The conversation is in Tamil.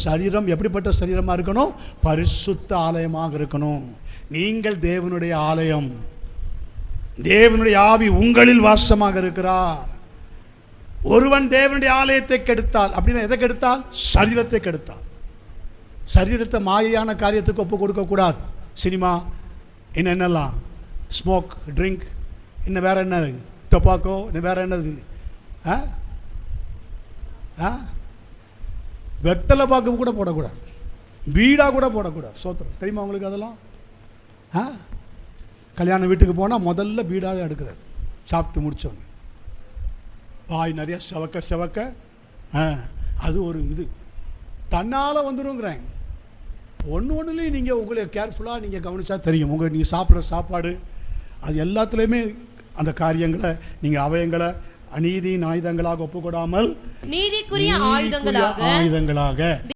சரீரம் எப்படிப்பட்ட சரீரமாக இருக்கணும்? பரிசுத்த ஆலயமாக இருக்கணும். நீங்கள் தேவனுடைய ஆலயம். தேவனுடைய ஆவி உங்களில் வாசமாக இருக்கிறார். ஒருவன் தேவனுடைய ஆலயத்தை கெடுத்தால், அப்படின்னா எதை கெடுத்தால்? சரீரத்தை கெடுத்தால். சரீரத்தை மாயையான காரியத்துக்கு ஒப்பு கொடுக்கக்கூடாது. சினிமா, இன்னும் என்னெல்லாம், ஸ்மோக், ட்ரிங்க், இன்னும் வேறு என்ன, டொபாக்கோ, இன்னும் வேறு என்னது, வெத்தலை பாக்கு கூட போடக்கூடாது, பீடா கூட போடக்கூடாது. சோத்திரம் தெரியுமா உங்களுக்கு அதெல்லாம்? கல்யாண வீட்டுக்கு போனால் முதல்ல பீடாக எடுக்கிறது, சாப்பிட்டு முடிச்சவங்க வாய் நிறைய செவக்க செவக்க, அது ஒரு இது தன்னால் வந்துடுங்கிறேன். ஒன்றுலேயும் நீங்கள் உங்களை கேர்ஃபுல்லாக நீங்கள் கவனித்தா தெரியும். நீங்கள் சாப்பிட்ற சாப்பாடு அது எல்லாத்துலேயுமே அந்த காரியங்களை நீங்கள் அவயங்களை அநீதியின் ஆயுதங்களாக ஒப்புக்கொடாமல் நீதிக்குரிய ஆயுதங்களாக